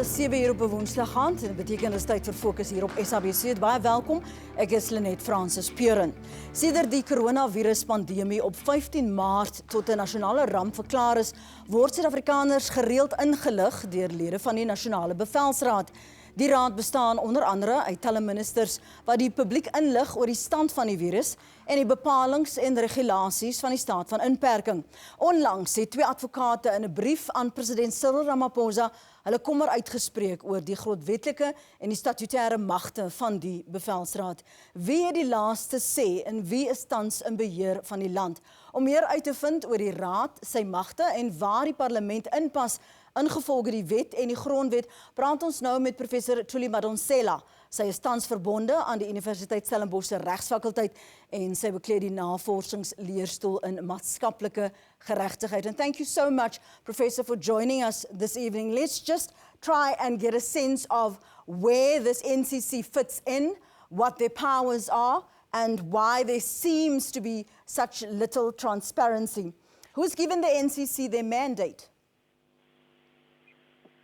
is 7 uur op 'n Woensdag aand en dit beteken dit is tyd vir Fokus hier op SABC. Baie welkom. Ek is Lenet Francis Peuren. Sedert die coronaviruspandemie op 15 Maart tot 'n nasionale ramp verklaar is, word Suid-Afrikaners gereeld ingelig deur lede van die Nasionale Bevelsraad. Die raad bestaan onder andere uit talle ministers wat die publiek inlig oor die stand van die virus en die bepalings en regulasies van die staat van inperking. Onlangs het 2 advokate in 'n brief aan president Cyril Ramaphosa hulle kommer uitgespreek oor die grondwetlike en die statutêre magte van die Bevelsraad. Wie het die laaste sê en wie is tans in beheer van die land? Om meer uit te vind oor die raad, sy magte en waar die parlement inpas, ingevolge die wet en die grondwet, praat ons nou met professor Thuli Madonsela. Sy is tans verbonde aan die Universiteit Stellenbosch se regsfakulteit en sy bekleed die navorsingsleerstoel in maatskaplike geregtigheid. And thank you so much, Professor, for joining us this evening. Let's just try and get a sense of where this NCC fits in, what their powers are, and why there seems to be such little transparency. Who's given the NCC their mandate?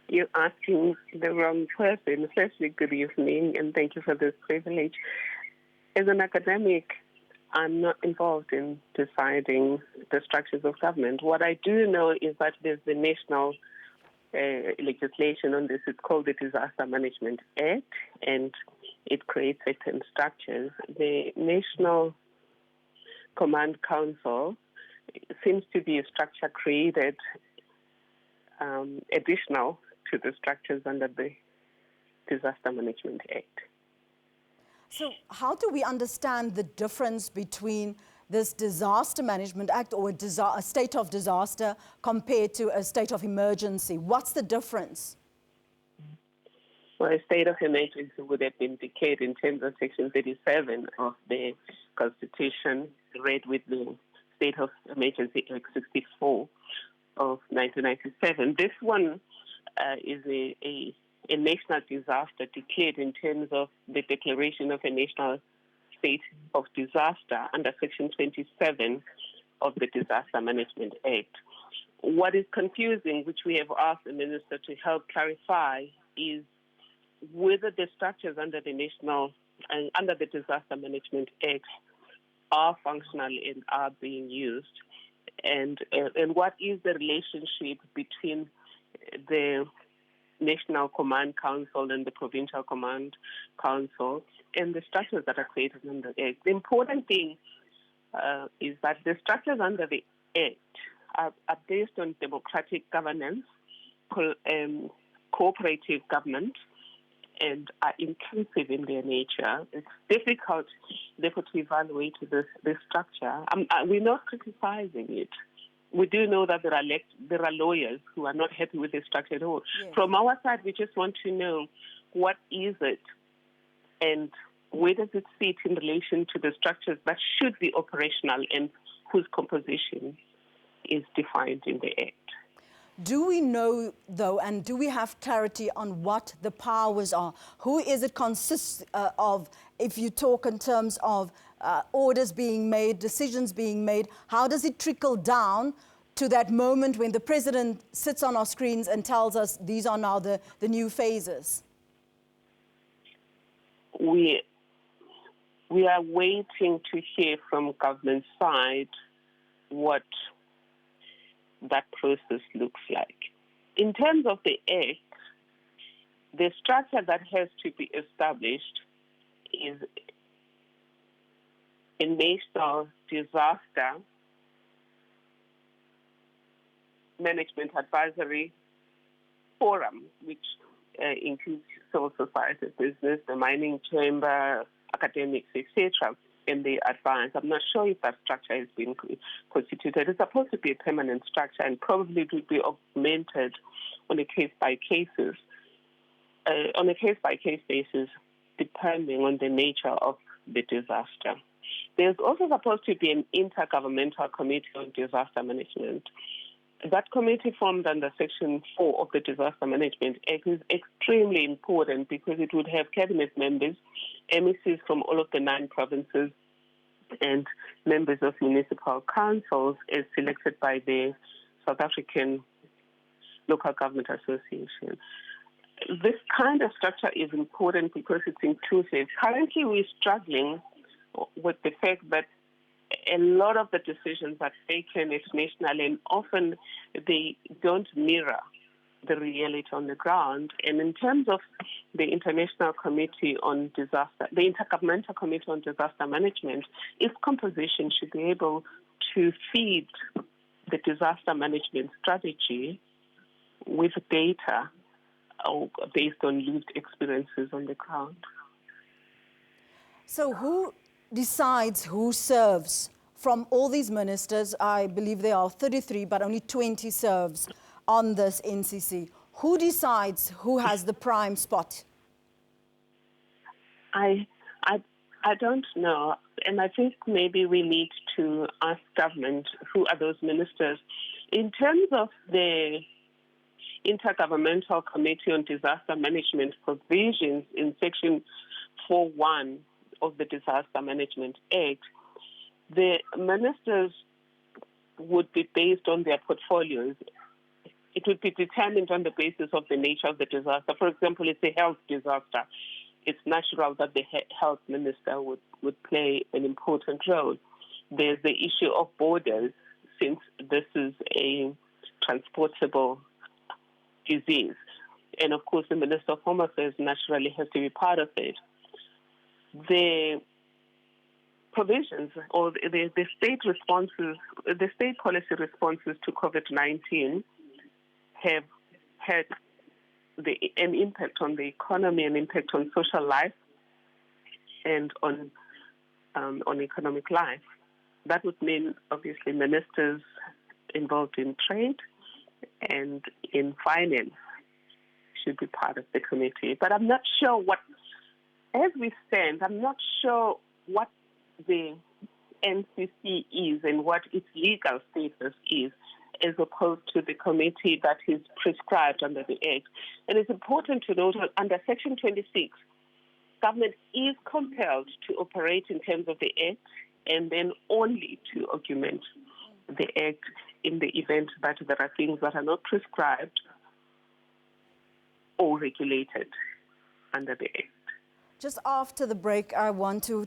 You're asking the wrong person. Firstly, good evening, and thank you for this privilege. As an academic, I'm not involved in deciding the structures of government. What I do know is that there's the national legislation on this. It's called the Disaster Management Act, and it creates certain structures. The National Command Council seems to be a structure created additional to the structures under the Disaster Management Act. So how do we understand the difference between this Disaster Management Act or a state of disaster compared to a state of emergency? What's the difference? Well, a state of emergency would have been declared in terms of Section 37 of the Constitution, read with the State of Emergency Act 64 of 1997. This one is a national disaster declared in terms of the declaration of a national state of disaster under Section 27 of the Disaster Management Act. What is confusing, which we have asked the Minister to help clarify, is whether the structures under the under the Disaster Management Act are functional and are being used, and what is the relationship between the National Command Council and the Provincial Command Council and the structures that are created under the Act. The important thing is that the structures under the Act are based on democratic governance, cooperative government, and are inclusive in their nature. It's difficult, therefore, to evaluate this structure. We're not criticizing it. We do know that there are lawyers who are not happy with the structure at all. Yes. From our side, we just want to know what is it and where does it sit in relation to the structures that should be operational and whose composition is defined in the Act. Do we know, though, and do we have clarity on what the powers are? Who is it consists of, if you talk in terms of orders being made, decisions being made, how does it trickle down to that moment when the president sits on our screens and tells us these are now the new phases? We are waiting to hear from government side what that process looks like. In terms of the Act, the structure that has to be established is a national disaster management advisory forum, which includes civil society, business, the mining chamber, academics, etc., and they advance. I'm not sure if that structure has been constituted. It's supposed to be a permanent structure and probably it would be augmented on a case-by-case basis, depending on the nature of the disaster. There's also supposed to be an intergovernmental committee on disaster management. That committee formed under Section 4 of the Disaster Management Act is extremely important because it would have cabinet members, MECs from all of the 9 provinces, and members of municipal councils as selected by the South African Local Government Association. this kind of structure is important because it's inclusive. Currently, we're struggling with the fact that a lot of the decisions are taken internationally, and often they don't mirror the reality on the ground. And in terms of the International Committee on Disaster, the Intergovernmental Committee on Disaster Management, its composition should be able to feed the disaster management strategy with data based on lived experiences on the ground. So who decides who serves? From all these ministers, I believe there are 33, but only 20 serves on this NCC. Who decides who has the prime spot? I don't know, and I think maybe we need to ask government who are those ministers. In terms of the Intergovernmental Committee on Disaster Management provisions in Section 4.1 of the Disaster Management Act, the ministers would be based on their portfolios. It would be determined on the basis of the nature of the disaster. For example, it's a health disaster. It's natural that the health minister would play an important role. There's the issue of borders, since this is a transportable disease. And of course, the Minister of Home Affairs naturally has to be part of it. The provisions or the state responses, the state policy responses to COVID-19 have had an impact on the economy, an impact on social life, and on economic life. That would mean, obviously, ministers involved in trade and in finance should be part of the committee. But I'm not sure as we stand, I'm not sure what the NCC is and what its legal status is, as opposed to the committee that is prescribed under the Act. And it's important to note that under Section 26, government is compelled to operate in terms of the Act and then only to augment the Act in the event that there are things that are not prescribed or regulated under the Act. Just after the break, I want to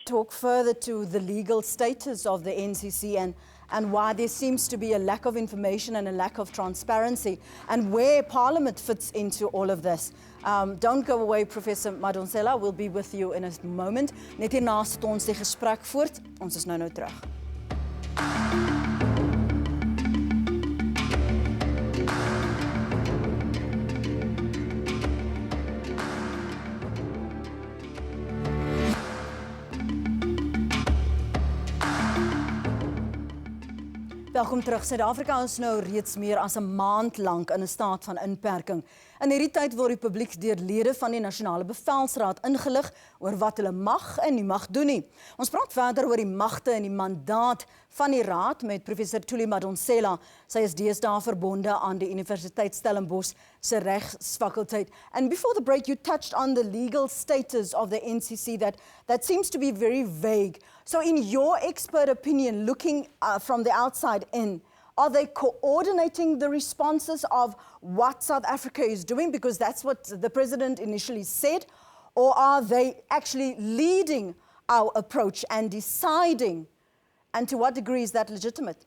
talk further to the legal status of the NCC and why there seems to be a lack of information and a lack of transparency, and where Parliament fits into all of this. Don't go away, Professor Madonsela. We'll be with you in a moment. Net hierna sit ons die gesprek voort. Ons is nou terug. Welkom terug. Suid-Afrika is nou reeds meer as 'n maand lank in 'n staat van inperking. In hierdie tyd word die publiek deur lede van die Nasionale Bevelsraad ingelig oor wat hulle mag en nie mag doen nie. Ons praat verder oor die magte en die mandaat van die raad met Professor Thuli Madonsela. Sy is deesdae verbonde aan die Universiteit Stellenbosch se regsfakulteit. And before the break, you touched on the legal status of the NCC that seems to be very vague. So in your expert opinion, looking from the outside in, are they coordinating the responses of what South Africa is doing? Because that's what the president initially said. Or are they actually leading our approach and deciding? And to what degree is that legitimate?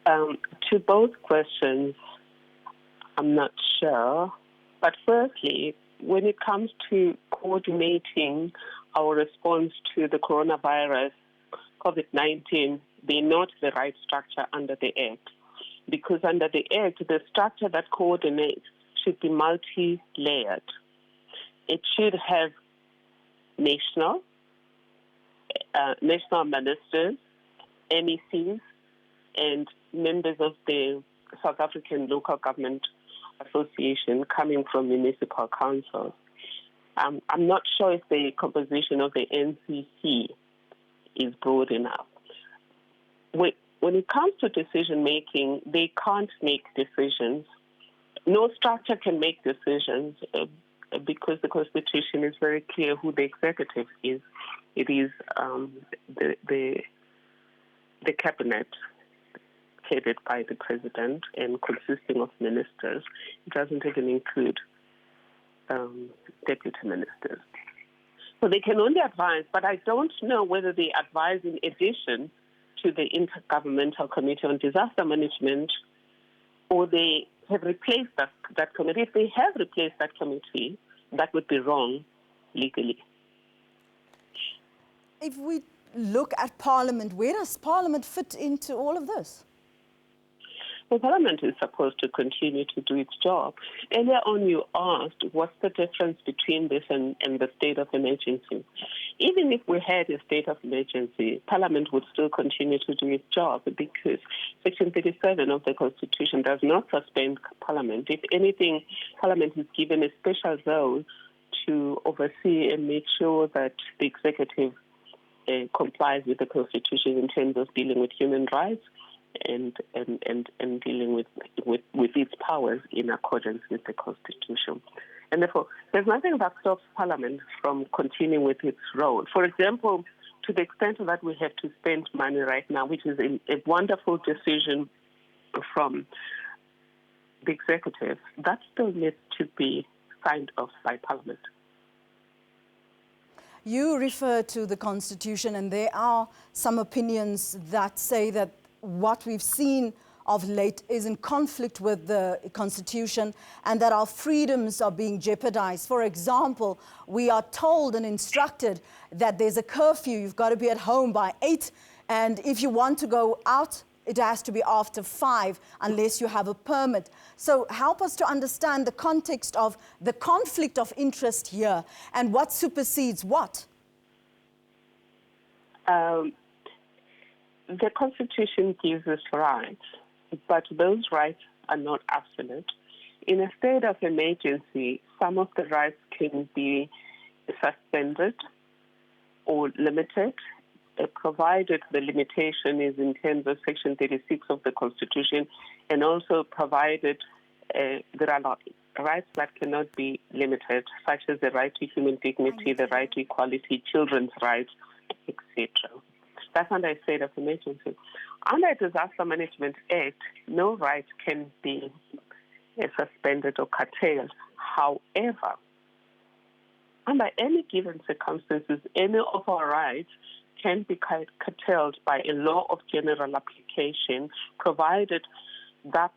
To both questions, I'm not sure. But firstly, when it comes to coordinating our response to the coronavirus, COVID-19, they're not the right structure under the Act. Because under the Act, the structure that coordinates should be multi-layered. It should have national ministers, MECs, and members of the South African Local Government Association coming from municipal councils. I'm not sure if the composition of the NCC is broad enough. When it comes to decision making, they can't make decisions. No structure can make decisions because the Constitution is very clear who the executive is. It is the cabinet headed by the president and consisting of ministers. It doesn't even include deputy ministers. So they can only advise, but I don't know whether they advise in addition to the Intergovernmental Committee on Disaster Management, or they have replaced that committee. If they have replaced that committee, that would be wrong legally. If we look at Parliament, where does Parliament fit into all of this? Well, Parliament is supposed to continue to do its job. Earlier on, you asked, what's the difference between this and the state of emergency? Even if we had a state of emergency, Parliament would still continue to do its job because Section 37 of the Constitution does not suspend Parliament. If anything, Parliament is given a special role to oversee and make sure that the executive complies with the Constitution in terms of dealing with human rights and dealing with its powers in accordance with the Constitution. And therefore, there's nothing that stops Parliament from continuing with its role. For example, to the extent that we have to spend money right now, which is a wonderful decision from the executive, that still needs to be signed off by Parliament. You refer to the Constitution, and there are some opinions that say that what we've seen of late is in conflict with the Constitution and that our freedoms are being jeopardized. For example, we are told and instructed that there's a curfew, you've got to be at home by 8, and if you want to go out, it has to be after 5 unless you have a permit. So help us to understand the context of the conflict of interest here and what supersedes what. The Constitution gives us rights, but those rights are not absolute. In a state of emergency, some of the rights can be suspended or limited, provided the limitation is in terms of Section 36 of the Constitution, and also provided there are rights that cannot be limited, such as the right to human dignity, the right to equality, children's rights, etc. That's under a state of emergency. Under the Disaster Management Act, no right can be suspended or curtailed. However, under any given circumstances, any of our rights can be curtailed by a law of general application, provided that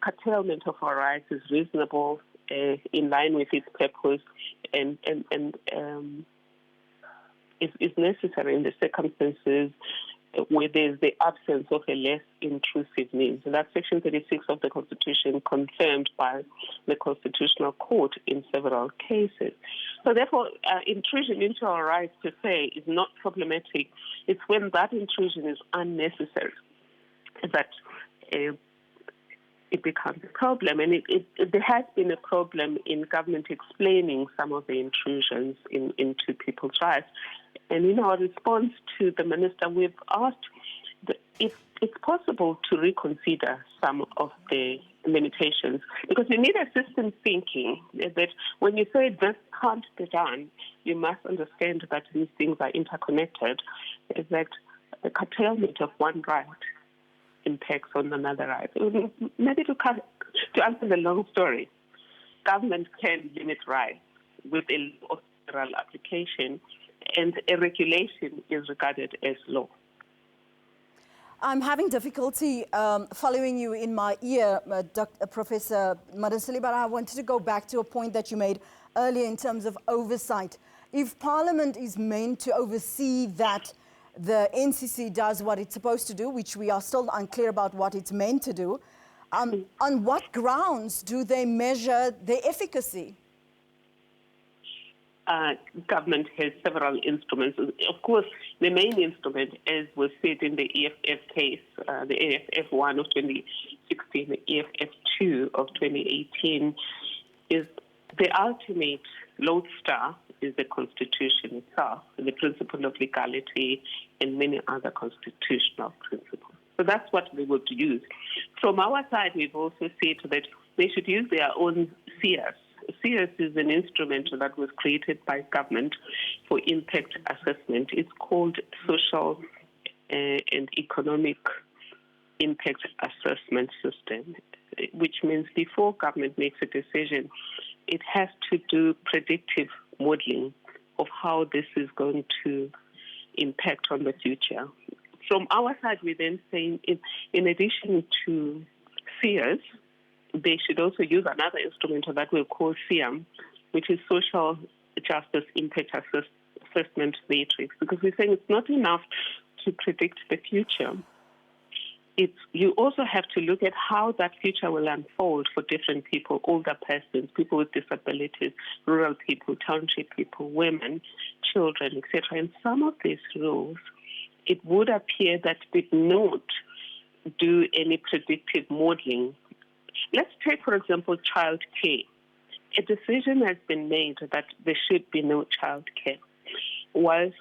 curtailment of our rights is reasonable, in line with its purpose, and is necessary in the circumstances where there's the absence of a less intrusive means. So that's Section 36 of the Constitution, confirmed by the Constitutional Court in several cases. So therefore, intrusion into our rights per se is not problematic. It's when that intrusion is unnecessary that it becomes a problem. And there has been a problem in government explaining some of the intrusions into people's rights. And in our response to the minister, we've asked if it's possible to reconsider some of the limitations, because you need a system thinking that when you say this can't be done, you must understand that these things are interconnected, is that the curtailment of one right impacts on another right. Maybe to answer the long story, government can limit rights with a law of general application, and a regulation is regarded as law. I'm having difficulty following you in my ear, Professor Madonsela, but I wanted to go back to a point that you made earlier in terms of oversight. If Parliament is meant to oversee that the NCC does what it's supposed to do, which we are still unclear about what it's meant to do, on what grounds do they measure their efficacy? Government has several instruments. Of course, the main instrument, as was said in the EFF case, the EFF 1 of 2016, the EFF 2 of 2018, is the ultimate lodestar is the Constitution itself, the principle of legality, and many other constitutional principles. So that's what we would use. From our side, we've also said that they should use their own CS. CS is an instrument that was created by government for impact assessment. It's called social and economic impact assessment system, which means before government makes a decision, it has to do predictive modeling of how this is going to impact on the future. From our side, we then say, in addition to SEERS, they should also use another instrument that we'll call SEAM, which is Social Justice Impact Assessment Matrix, because we're saying it's not enough to predict the future. You also have to look at how that future will unfold for different people, older persons, people with disabilities, rural people, township people, women, children, etc. And some of these rules, it would appear that did not do any predictive modeling. Let's take, for example, child care. A decision has been made that there should be no child care, whilst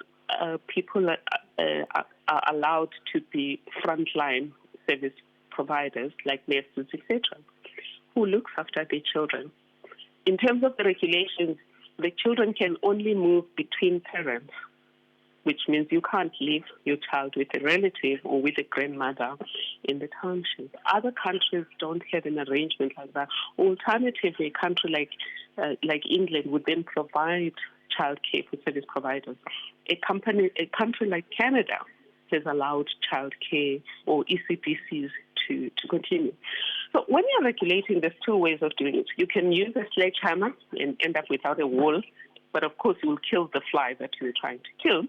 people are allowed to be frontline service providers like nurses, etc., who looks after their children. In terms of the regulations, the children can only move between parents, which means you can't leave your child with a relative or with a grandmother in the township. Other countries don't have an arrangement like that. Alternatively, a country like England would then provide childcare for service providers. A country like Canada has allowed childcare or ECPCs to continue. So when you're regulating, there's two ways of doing it. You can use a sledgehammer and end up without a wall, but of course you will kill the fly that you're trying to kill.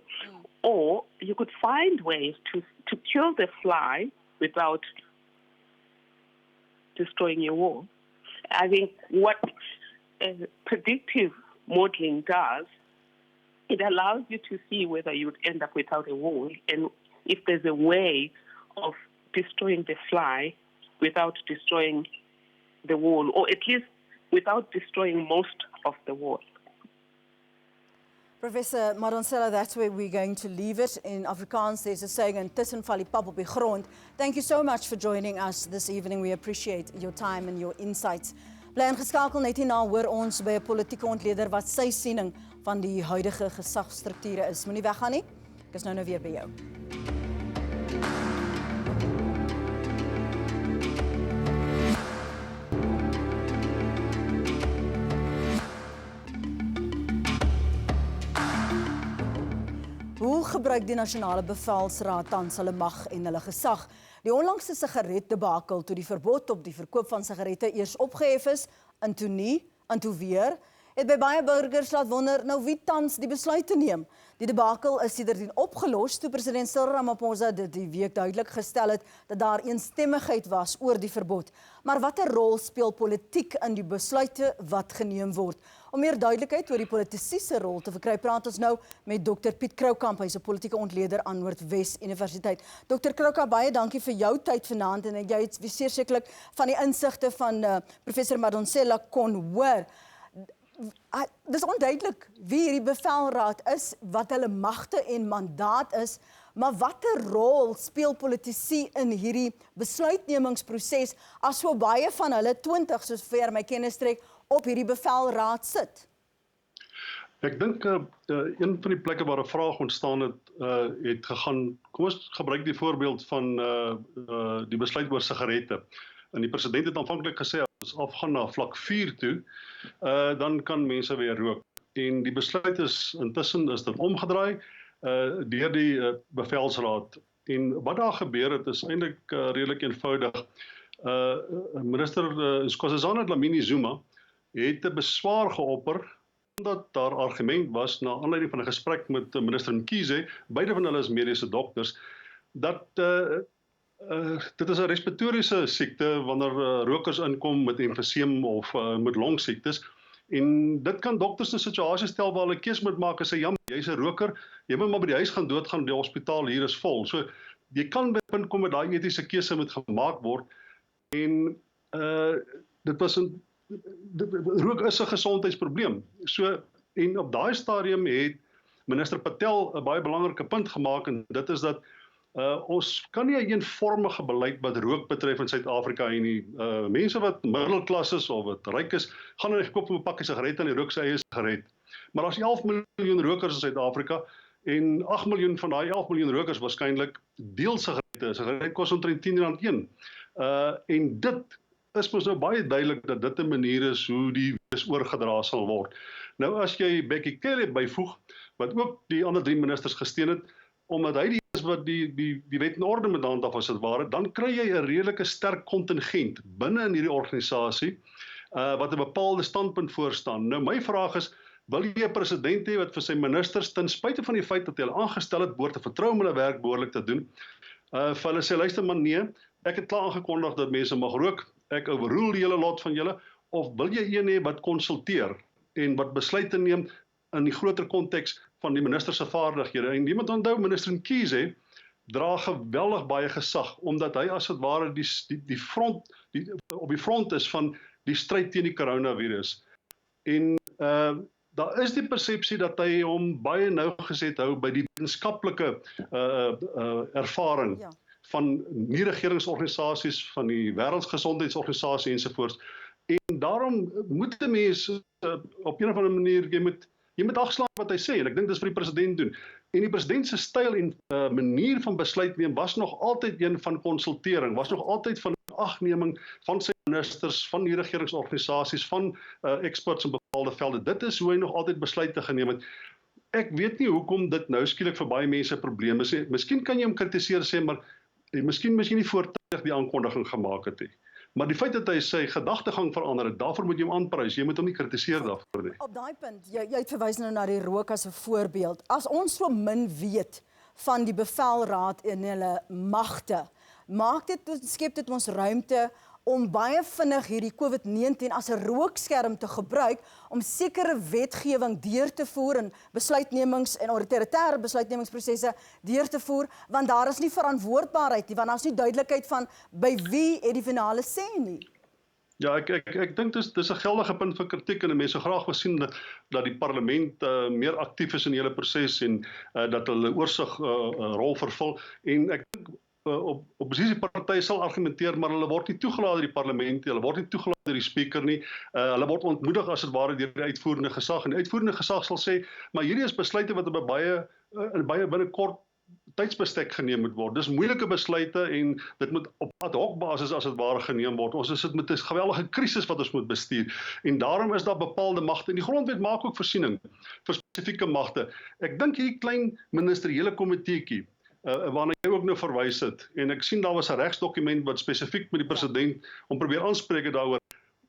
Or you could find ways to kill the fly without destroying your wall. I think what predictive modeling does, it allows you to see whether you would end up without a wall and if there's a way of destroying the fly without destroying the wall, or at least without destroying most of the wall. Professor Madonsela, that's where we're going to leave it. In Afrikaans, there's a saying, intussen val die pap op die grond. Thank you so much for joining us this evening. We appreciate your time and your insights. Bly ingeskakel, net hierna hoor ons by 'n politieke ontleder wat sy siening van die huidige gesagsstrukture is. Moenie weggaan nie. Ek is nou weer by jou. Hoe gebruik die Nasionale Bevelsraad tans hulle mag en hulle gesag? Die onlangse sigaretdebakel toe die verbod op die verkoop van sigarette eers opgehef is, en toe nie, en toe weer, het by baie burgers laat wonder, nou wie tans die besluit te neem. Die debakel is sedertdien opgelos toe president Cyril Ramaphosa dit die week duidelik gestel het dat daar eensstemmigheid was oor die verbod. Maar watter rol speel politiek in die besluite wat geneem word? Om meer duidelikheid oor die politiese rol te verkry, praat ons nou met Dr. Piet Croucamp, hy is 'n politieke ontleder aan Noordwes-Universiteit. Dr. Croucamp, baie dankie vir jou tyd vanaand en jy het sekerlik van die insigte van professor Madonsela kon hoor. Dis onduidelik wie hierdie bevelraad is, wat hulle magte en mandaat is, maar watter rol speel politici in hierdie besluitnemingsproses as so baie van hulle 20, soos ver my kennis strek, op hierdie bevelraad sit? Ek dink een van die plekke waar 'n vraag ontstaan het gegaan, kom ons gebruik die voorbeeld van die besluit oor sigarette. En die president het aanvanklik gesê, as ons afgaan na vlak 4 toe, dan kan mense weer rook. En die besluit is, intussen is dit omgedraai deur die bevelsraad. En wat daar gebeur het, is eintlik redelik eenvoudig. Minister Nkosazana Dlamini Zuma het 'n beswaar geopper, omdat daar argument was, na aanleiding van 'n gesprek met minister Mkhize, beide van hulle is mediese dokters, dat dit is 'n respiratoriese siekte wanneer rokers inkom met emfyseem of met longsiektes. En dit kan dokters in 'n situasie stel waar hulle keuse moet maak en sê, ja, jy's 'n roker, jy moet maar by die huis gaan doodgaan, die hospitaal hier is vol. So jy kan by 'n punt kom met daai etiese keuse moet gemaak word. En dit was rook is 'n gesondheidsprobleem. So en op daai stadium het minister Patel 'n baie belangrike punt gemaak, en dit is dat ons kan nie 'n eenvormige beleid wat rook betref in Suid-Afrika hê nie. Mense wat middelklas is of wat ryk is, gaan hulle koop 'n pakkie sigarette en die rook sy eie sigaret. Maar daar's 11 miljoen rokers in Suid-Afrika en 8 miljoen van daai 11 miljoen rokers waarskynlik deel sigarette sigaret. 'n Sigaret kos omtrent R10 en dit is mos nou baie duidelik dat dit 'n manier is hoe die virus oorgedra sal word. Nou as jy Becky Cele byvoeg, wat ook die ander 3 ministers gesteun het, omdat hy die is wat die wet en orde met handhaf as dit ware, dan kry jy 'n redelike sterk kontingent binne in hierdie organisasie wat 'n bepaalde standpunt voorstaan. Nou my vraag is, wil jy 'n president hê wat vir sy ministers ten spyte van die feit dat hy hulle aangestel het, behoort te vertrou om hulle werk behoorlik te doen, vir hulle sê luister man nee, ek het klaar aangekondig dat mense mag rook, ek overrule die hele lot van julle, of wil jy een hê wat konsulteer en wat besluite neem in die groter konteks van die minister se vaardighede. En jy moet onthou, minister Nkisi dra geweldig baie gesag, omdat hy as dit ware op die front is van die stryd teen die coronavirus. En daar is die persepsie dat hy hom baie nauwgezet hou by die wetenskaplike ervaring van nie-regeringsorganisasies, van die Wêreldgesondheidsorganisasie ensovoorts. En daarom moet 'n mens op een of ander manier, jy moet agslaan wat hy sê, en ek dink dis vir die president doen. En die president se styl en manier van besluit neem was nog altyd een van konsultering, was nog altyd van agneming van sy ministers, van die regeringsorganisasies, van experts in bepaalde velde. Dit is hoe hy nog altyd besluite geneem het. Ek weet nie hoekom dit nou skielik vir baie mense probleme is. Miskien kan jy hom kritiseer sê, maar miskien nie voortydig die aankondiging gemaak het nie. Maar die feit dat hy sy gedagtegang verander het, daarvoor moet jy hom aanprys. Jy moet hom nie kritiseer daarvoor nie. Op daai punt, jy het verwys nou na die rook as 'n voorbeeld. As ons so min weet van die Bevelsraad en hulle magte, skep dit ons ruimte om baie vinnig hierdie COVID-19 as 'n rookskerm te gebruik om sekere wetgewing deur te voer en besluitnemings en autoritaire besluitnemingsprosesse deur te voer, want daar is nie verantwoordbaarheid nie, want daar is nie duidelikheid van by wie het die finale sê nie. Ja, ek dink dis 'n geldige punt vir kritiek en mense graag wil sien dat die parlement meer aktief is in die hele proses en dat hulle oorsig rol vervul. En ek dink oppositiepartye sal argumenteer, maar hulle word nie toegelaat deur die parlement nie, hulle word nie toegelaat deur die speaker nie, hulle word ontmoedig as dit ware deur die uitvoerende gesag, en die uitvoerende gesag sal sê, maar hierdie is besluite wat op baie binnekort tydsbestek geneem moet word. Dis moeilike besluite en dit moet op ad hoc basis as dit ware geneem word. Ons is dit met 'n geweldige krisis wat ons moet bestuur en daarom is daar bepaalde magte en die grondwet maak ook voorsiening vir spesifieke magte. Ek dink hierdie klein ministeriële komiteetjie waarna jy ook nou verwys het, en ek sien daar was 'n regsdokument wat spesifiek met die president om probeer aanspreek het daaroor.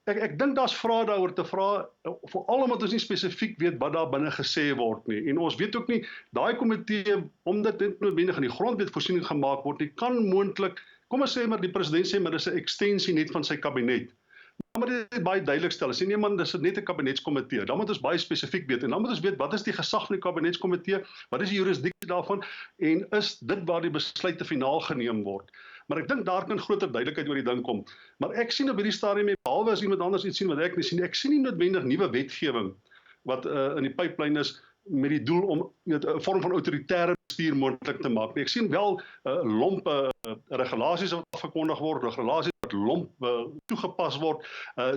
Ek dink daar's vrae daaroor te vra, veral omdat ons nie spesifiek weet wat daar binne gesê word nie. En ons weet ook nie, daai komitee, omdat dit noodwendig in die grondwet voorsiening gemaak word nie, kan moontlik, kom ons sê maar die president sê, maar dis 'n ekstensie net van sy kabinet. Dan moet dit baie duidelik stel. Sê nee man, dis net 'n kabinetskomitee. Dan moet ons baie spesifiek weet. En dan moet ons weet wat is die gesag van die kabinetskomitee, wat is die jurisdiksie daarvan en is dit waar die besluite finaal geneem word. Maar ek dink daar kan groter duidelikheid oor die ding kom. Maar ek sien op hierdie stadium, behalwe as iemand anders iets sien wat ek nie sien, ek sien nie noodwendig nuwe wetgewing wat in die pipeline is met die doel om 'n vorm van autoritaire bestuur moontlik te maak. Ek sien wel lomp regulasies wat afgekondig word, regulasies wat lomp toegepas word,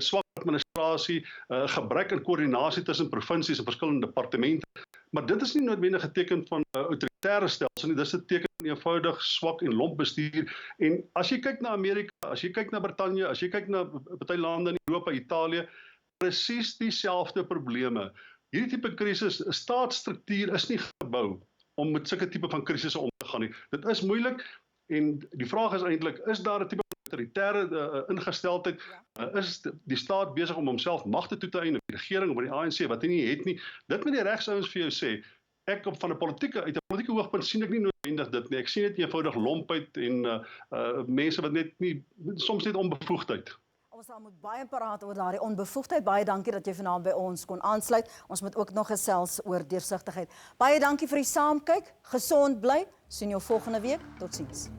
swak administrasie, gebrek aan koördinasie tussen provinsies en verskillende departemente. Maar dit is nie noodwendig 'n teken van 'n autoritaire stelsel nie, dis 'n teken van eenvoudig swak en lomp bestuur. En as jy kyk na Amerika, as jy kyk na Brittanje, as jy kyk na party lande in Europa, Italië, presies dieselfde probleme. Hierdie tipe krisis, staatsstruktuur is nie gebou om met sulke tipe van krisisse om te gaan nie. Dit is moeilik en die vraag is eintlik, is daar 'n tipe autoritaire ingesteldheid? Is die staat besig om homself magte toe te eien, die regering of die ANC wat hy nie het nie? Dit moet die regsouens vir jou sê. Ek uit 'n politieke hoogpunt sien ek nie noodwendig dit nie. Ek sien dit eenvoudig lompheid en mense wat soms net onbevoegdheid. Ons moet baie praat oor daardie onbevoegdheid. Baie dankie dat jy vanaand by ons kon aansluit. Ons moet ook nog gesels oor deursigtigheid. Baie dankie vir die saamkyk. Gesond bly. Sien jou volgende week. Totsiens.